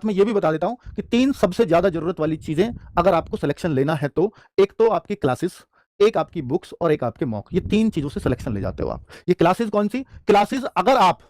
मैं ये भी बता देता हूं कि 3 सबसे ज्यादा जरूरत वाली चीजें अगर आपको सिलेक्शन लेना है तो एक तो आपकी क्लासेस, एक आपकी बुक्स और एक आपके मॉक। ये 3 चीजों से सिलेक्शन ले जाते हो आप। ये क्लासेस कौन सी क्लासेस? अगर आप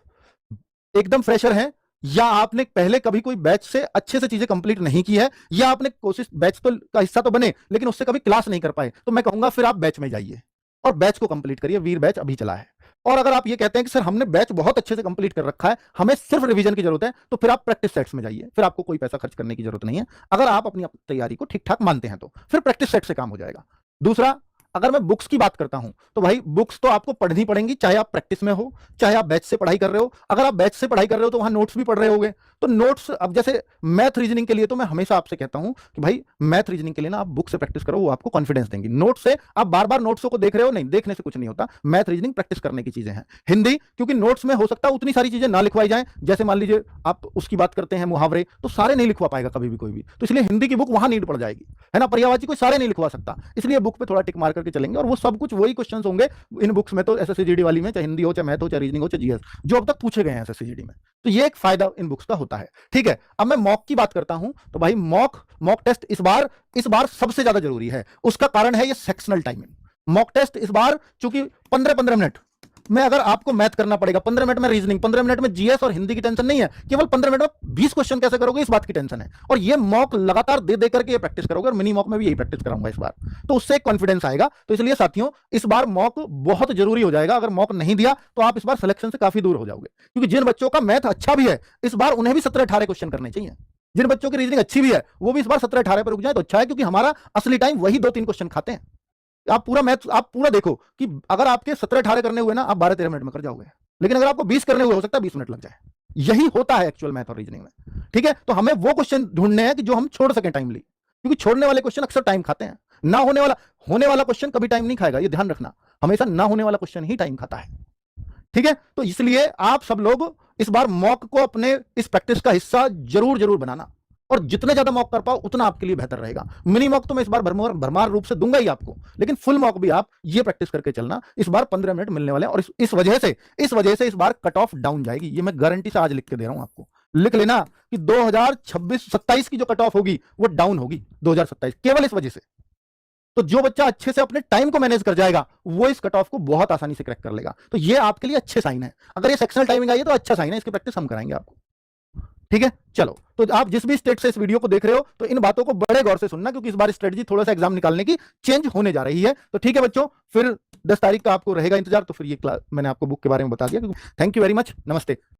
एकदम फ्रेशर हैं या आपने पहले कभी कोई बैच से अच्छे से चीजें कंप्लीट नहीं की है या आपने कोशिश बैच तो का हिस्सा तो बने लेकिन उससे कभी क्लास नहीं कर पाए, तो मैं कहूंगा फिर आप बैच में जाइए और बैच को कंप्लीट करिए। वीर बैच अभी चला है। और अगर आप ये कहते हैं कि सर हमने बैच बहुत अच्छे से कंप्लीट कर रखा है, हमें सिर्फ रिवीजन की जरूरत है, तो फिर आप प्रैक्टिस सेट्स में जाइए। फिर आपको कोई पैसा खर्च करने की जरूरत नहीं है। अगर आप अपनी तैयारी को ठीक ठाक मानते हैं तो फिर प्रैक्टिस सेट से काम हो जाएगा। दूसरा, अगर मैं बुक्स की बात करता हूं तो भाई बुक्स तो आपको पढ़नी पड़ेंगी, चाहे आप प्रैक्टिस में हो चाहे आप बैच से पढ़ाई कर रहे हो। अगर आप बैच से पढ़ाई कर रहे हो तो वहां नोट्स भी पढ़ रहे होगे, तो नोट्स अब जैसे मैथ रीजनिंग के लिए तो मैं हमेशा आपसे कहता हूं कि भाई मैथ रीजनिंग के लिए ना आप बुक से प्रैक्टिस करो, वो आपको कॉन्फिडेंस देंगी। नोट से आप बार बार नोट्सों को देख रहे हो, नहीं, देखने से कुछ नहीं होता। मैथ रीजनिंग प्रैक्टिस करने की चीजें हैं। हिंदी, क्योंकि नोट्स में हो सकता है उतनी सारी चीजें ना लिखवाई जाए, जैसे मान लीजिए आप उसकी बात करते हैं मुहावरे, तो सारे नहीं लिखवा पाएगा कभी भी कोई भी, तो इसलिए हिंदी की बुक वहां नीड पड़ जाएगी, है ना। पर्यायवाची कोई सारे नहीं लिखवा सकता, इसलिए बुक पे थोड़ा टिक मार करके चलेंगे और वो सब कुछ वही क्वेश्चंस होंगे इन बुक्स में, तो एसएससी जीडी वाली में, चाहे हिंदी हो चाहे मैथ हो चाहे रीजनिंग हो चाहे जीएस, जो अब तक पूछे गए हैं एसएससी जीडी में। तो ये एक फायदा इन बुक्स का होता है। ठीक है, अब मैं मॉक की बात करता हूं तो भाई मॉक टेस्ट इस बार सबसे ज्यादा जरूरी है। उसका कारण है ये सेक्शनल टाइमिंग। मॉक टेस्ट इस बार चूंकि 15-15 मिनट में अगर आपको मैथ करना पड़ेगा, 15 मिनट में रीजनिंग, 15 मिनट में जीएस और हिंदी की टेंशन नहीं है, केवल 15 मिनट में 20 क्वेश्चन कैसे करोगे इस बात की टेंशन है। और ये मॉक लगातार दे दे करके ये प्रैक्टिस करोगे, और मिनी मॉक में भी यही प्रैक्टिस कराऊंगा इस बार, तो उससे एक कॉन्फिडेंस आएगा। तो इसलिए साथियों इस बार मॉक बहुत जरूरी हो जाएगा। अगर मॉक नहीं दिया तो आप इस बार सिलेक्शन से काफी दूर हो जाओगे, क्योंकि जिन बच्चों का मैथ अच्छा भी है इस बार उन्हें भी 17-18 क्वेश्चन करने चाहिए। जिन बच्चों की रीजनिंग अच्छी भी है वो भी इस बार 17-18 पर रुक जाए तो अच्छा है, क्योंकि हमारा असली टाइम वही 2-3 क्वेश्चन खाते हैं। आप पूरा मैथ आप पूरा देखो कि अगर आपके 17-18 करने हुए ना, आप 12-13 मिनट में कर जाओगे, लेकिन अगर आपको 20 करने हुए हो सकता है 20 मिनट लग जाए। यही होता है एक्चुअल मैथ और रीजनिंग में। ठीक है, तो हमें वो क्वेश्चन ढूंढने हैं कि जो हम छोड़ सकें टाइमली, क्योंकि छोड़ने वाले क्वेश्चन अक्सर टाइम खाते हैं। ना होने वाला क्वेश्चन कभी टाइम नहीं खाएगा, ये ध्यान रखना। हमेशा ना होने वाला क्वेश्चन ही टाइम खाता है। ठीक है, तो इसलिए आप सब लोग इस बार मॉक को अपने इस प्रैक्टिस का हिस्सा जरूर बनाना, और जितने ज्यादा मॉक कर पाओ उतना आपके लिए बेहतर रहेगा। मिनी मॉक तो मैं इस बार भरमार रूप से दूंगा ही आपको, लेकिन फुल मॉक भी आप ये प्रैक्टिस करके चलना। इस बार 15 मिनट मिलने वाले हैं, और इस वजह से इस बार कट ऑफ डाउन जाएगी। ये मैं गारंटी से आज लिख के दे रहा हूं आपको, लिख लेना कि 2026-27 की जो कट ऑफ होगी वो डाउन होगी 2027, केवल इस वजह से। तो जो बच्चा अच्छे से अपने टाइम को मैनेज कर जाएगा वो इस कट ऑफ को बहुत आसानी से क्रैक कर लेगा। तो ये आपके लिए अच्छे साइन है। अगर ये सेक्शनल टाइमिंग आई है तो अच्छा साइन है, इसकी प्रैक्टिस हम कराएंगे आपको। ठीक है, चलो, तो आप जिस भी स्टेट से इस वीडियो को देख रहे हो तो इन बातों को बड़े गौर से सुनना, क्योंकि इस बार स्ट्रेटजी थोड़ा सा एग्जाम निकालने की चेंज होने जा रही है। तो ठीक है बच्चों, फिर 10 तारीख का आपको रहेगा इंतजार। तो फिर ये मैंने आपको बुक के बारे में बता दिया। थैंक यू वेरी मच, नमस्ते।